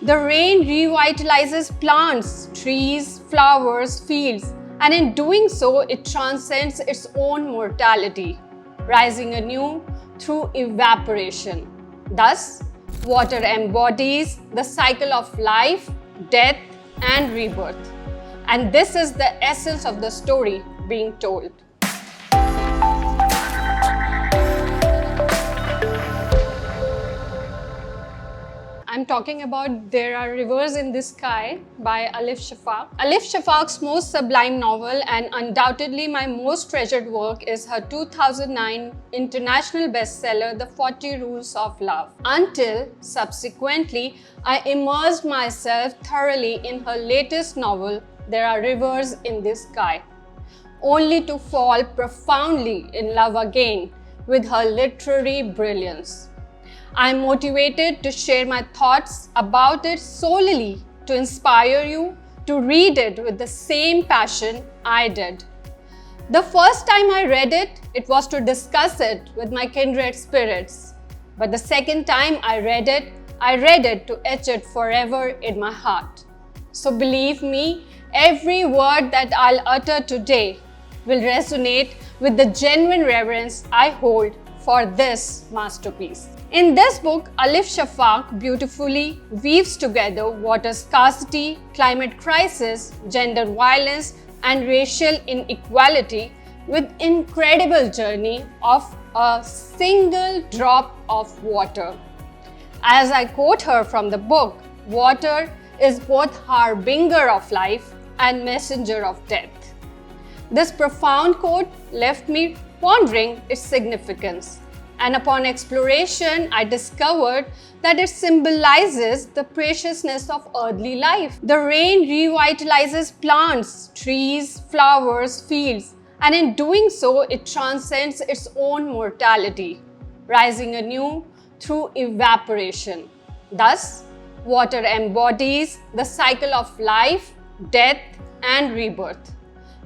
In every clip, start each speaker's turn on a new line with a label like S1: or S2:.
S1: The rain revitalizes plants, trees, flowers, fields, and in doing so, it transcends its own mortality, rising anew through evaporation. Thus, water embodies the cycle of life, death, and rebirth. And this is the essence of the story being told. I'm talking about There Are Rivers in the Sky by Elif Shafak. Elif Shafak's most sublime novel and undoubtedly my most treasured work is her 2009 international bestseller, The 40 Rules of Love. Until subsequently, I immersed myself thoroughly in her latest novel, There Are Rivers in the Sky, only to fall profoundly in love again with her literary brilliance. I am motivated to share my thoughts about it solely to inspire you to read it with the same passion I did. The first time I read it, it was to discuss it with my kindred spirits. But the second time I read it to etch it forever in my heart. So believe me, every word that I'll utter today will resonate with the genuine reverence I hold for this masterpiece. In this book, Elif Shafak beautifully weaves together water scarcity, climate crisis, gender violence, and racial inequality with incredible journey of a single drop of water. As I quote her from the book, water is both harbinger of life and messenger of death. This profound quote left me pondering its significance. And upon exploration, I discovered that it symbolizes the preciousness of earthly life. The rain revitalizes plants, trees, flowers, fields, and in doing so, it transcends its own mortality, rising anew through evaporation. Thus, water embodies the cycle of life, death, and rebirth.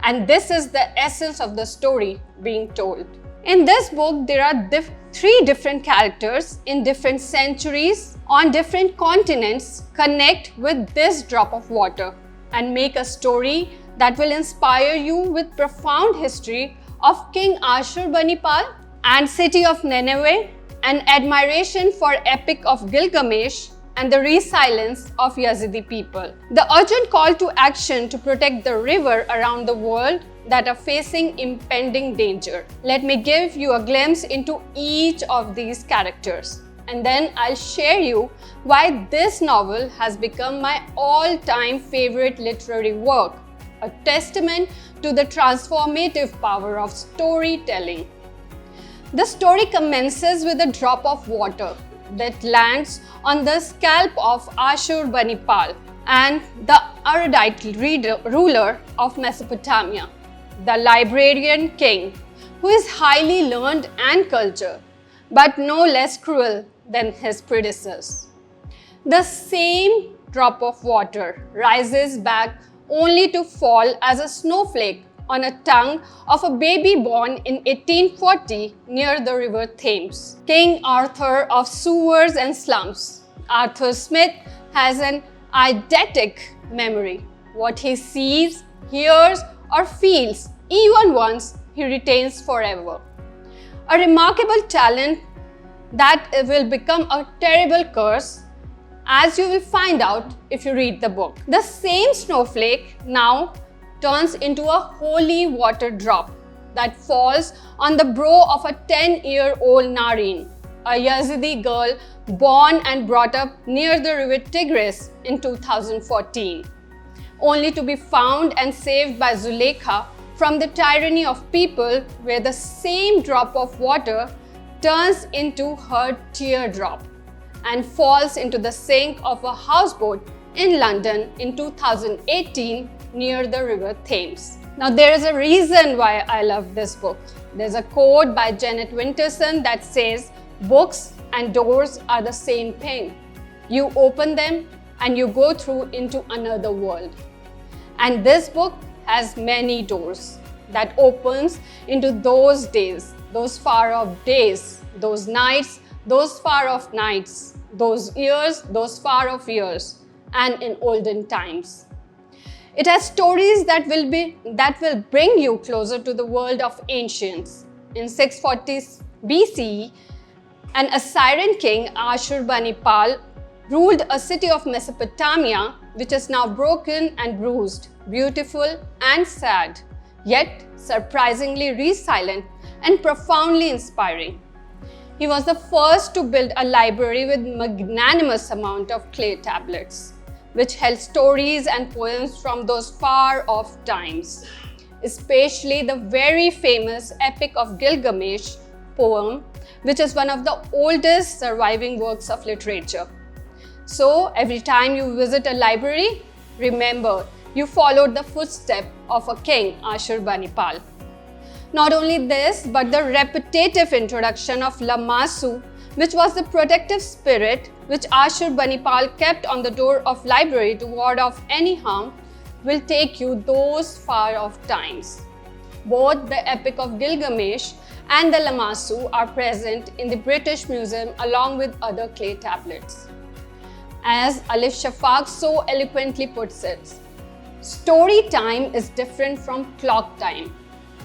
S1: And this is the essence of the story being told. In this book, there are three different characters in different centuries on different continents connect with this drop of water and make a story that will inspire you with profound history of King Ashurbanipal and city of Nineveh, and admiration for epic of Gilgamesh and the resilience of Yazidi people. The urgent call to action to protect the river around the world that are facing impending danger. Let me give you a glimpse into each of these characters, and then I'll share you why this novel has become my all-time favorite literary work, a testament to the transformative power of storytelling. The story commences with a drop of water that lands on the scalp of Ashurbanipal and the erudite ruler of Mesopotamia, the librarian king, who is highly learned and cultured, but no less cruel than his predecessors. The same drop of water rises back only to fall as a snowflake on a tongue of a baby born in 1840 near the river Thames. King Arthur of sewers and slums. Arthur Smith has an eidetic memory. What he sees, hears, or feels, even once, he retains forever. A remarkable talent that will become a terrible curse, as you will find out if you read the book. The same snowflake now turns into a holy water drop that falls on the brow of a 10-year-old Nareen, a Yazidi girl born and brought up near the river Tigris in 2014, only to be found and saved by Zuleika from the tyranny of people, where the same drop of water turns into her teardrop and falls into the sink of a houseboat in London in 2018 near the river Thames. Now, there is a reason why I love this book. There's a quote by Janet Winterson that says, "Books and doors are the same thing. You open them and you go through into another world." And this book has many doors that opens into those days, those far off days, those nights, those far off nights, those years, those far off years, and in olden times. It has stories that will bring you closer to the world of ancients. In 640 BC, an Assyrian king, Ashurbanipal, ruled a city of Mesopotamia which is now broken and bruised, beautiful and sad, yet surprisingly resilient and profoundly inspiring. He was the first to build a library with magnanimous amount of clay tablets, which held stories and poems from those far-off times, especially the very famous Epic of Gilgamesh poem, which is one of the oldest surviving works of literature. So, every time you visit a library, remember you followed the footsteps of a king, Ashurbanipal. Not only this, but the repetitive introduction of Lamassu, which was the protective spirit which Ashurbanipal kept on the door of library to ward off any harm, will take you those far-off times. Both the Epic of Gilgamesh and the Lamassu are present in the British Museum along with other clay tablets. As Elif Shafak so eloquently puts it, story time is different from clock time.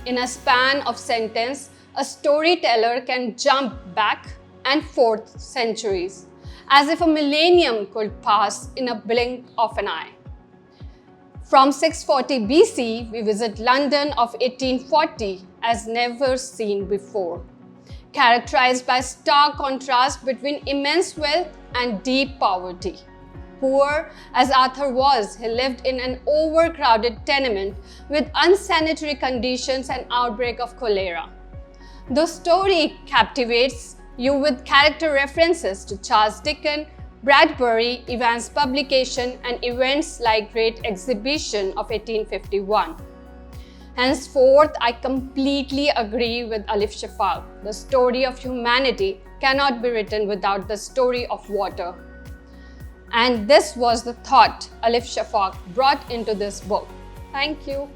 S1: In a span of sentence, a storyteller can jump back and forth centuries, as if a millennium could pass in a blink of an eye. From 640 BC, we visit London of 1840 as never seen before, characterized by stark contrast between immense wealth and deep poverty. Poor as Arthur was, he lived in an overcrowded tenement with unsanitary conditions and outbreak of cholera. The story captivates you with character references to Charles Dickens, Bradbury, Evans' publication, and events like Great Exhibition of 1851. Henceforth, I completely agree with Elif Shafak. The story of humanity cannot be written without the story of water. And this was the thought Elif Shafak brought into this book. Thank you.